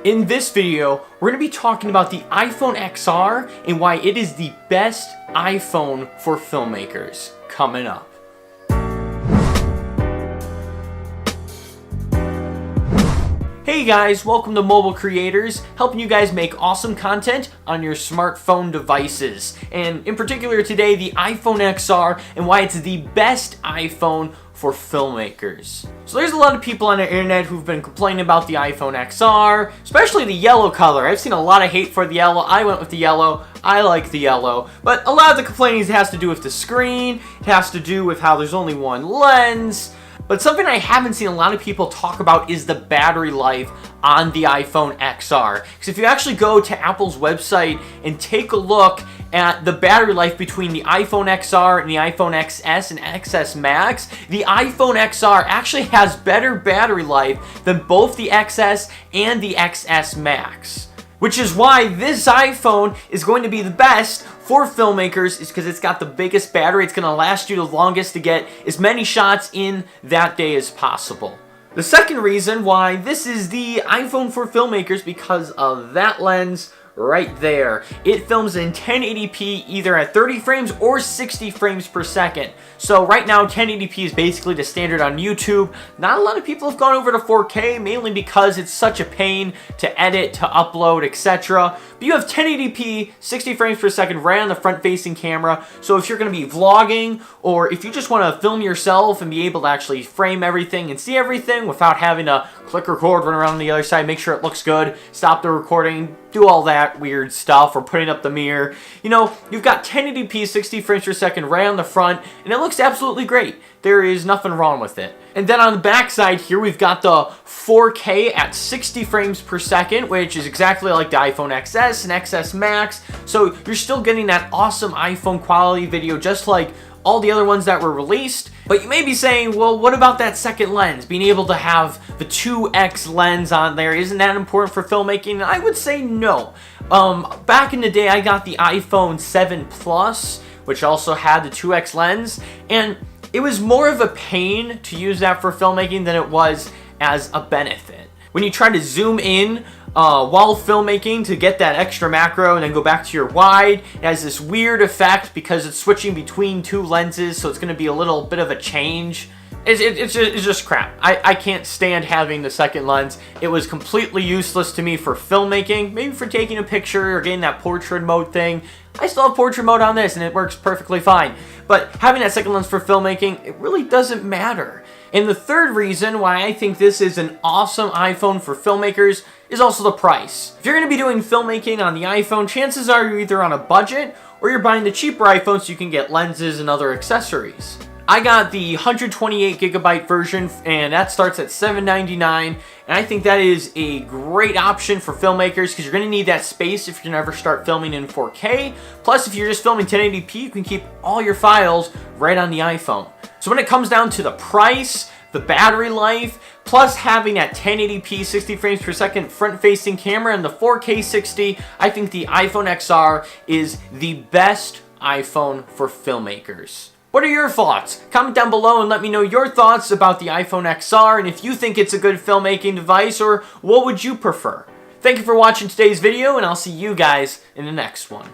In this video, we're going to be talking about the iPhone XR and why it is the best iPhone for filmmakers. Coming up. Hey guys, welcome to Mobile Creators, helping you guys make awesome content on your smartphone devices. And in particular today, the iPhone XR and why it's the best iPhone for filmmakers. So there's a lot of people on the internet who've been complaining about the iPhone XR, especially the yellow color. I've seen a lot of hate for the yellow. I went with the yellow. I like the yellow. But a lot of the complaining has to do with the screen. It has to do with how there's only one lens. But something I haven't seen a lot of people talk about is the battery life on the iPhone XR. Because if you actually go to Apple's website and take a look at the battery life between the iPhone XR and the iPhone XS and XS Max, the iPhone XR actually has better battery life than both the XS and the XS Max. Which is why this iPhone is going to be the best for filmmakers, is because it's got the biggest battery. It's going to last you the longest to get as many shots in that day as possible. The second reason why this is the iPhone for filmmakers, because of that lens right there. It films in 1080p either at 30 frames or 60 frames per second. So right now 1080p is basically the standard on YouTube. Not a lot of people have gone over to 4K, mainly because it's such a pain to edit, to upload, etc. But you have 1080p, 60 frames per second right on the front-facing camera. So if you're going to be vlogging, or if you just want to film yourself and be able to actually frame everything and see everything without having to click record, run around on the other side, make sure it looks good, stop the recording, do all that weird stuff, or putting up the mirror. You know, you've got 1080p 60 frames per second right on the front, and it looks absolutely great. There is nothing wrong with it. And then on the back side here, we've got the 4K at 60 frames per second, which is exactly like the iPhone XS and XS Max. So you're still getting that awesome iPhone quality video, just like all the other ones that were released. But you may be saying, well, what about that second lens? Being able to have the 2x lens on there, isn't that important for filmmaking? And I would say no. Back in the day, I got the iPhone 7 Plus, which also had the 2x lens, and it was more of a pain to use that for filmmaking than it was as a benefit. When you try to zoom in while filmmaking to get that extra macro and then go back to your wide, it has this weird effect because it's switching between two lenses, so it's going to be a little bit of a change. It's just crap. I can't stand having the second lens. It was completely useless to me for filmmaking, maybe for taking a picture or getting that portrait mode thing. I still have portrait mode on this and it works perfectly fine. But having that second lens for filmmaking, it really doesn't matter. And the third reason why I think this is an awesome iPhone for filmmakers is also the price. If you're going to be doing filmmaking on the iPhone, chances are you're either on a budget or you're buying the cheaper iPhone so you can get lenses and other accessories. I got the 128GB version, and that starts at $799, and I think that is a great option for filmmakers because you're going to need that space if you never start filming in 4K. Plus, if you're just filming 1080p, you can keep all your files right on the iPhone. So when it comes down to the price, the battery life, plus having that 1080p 60 frames per second front-facing camera and the 4K 60, I think the iPhone XR is the best iPhone for filmmakers. What are your thoughts? Comment down below and let me know your thoughts about the iPhone XR and if you think it's a good filmmaking device, or what would you prefer? Thank you for watching today's video, and I'll see you guys in the next one.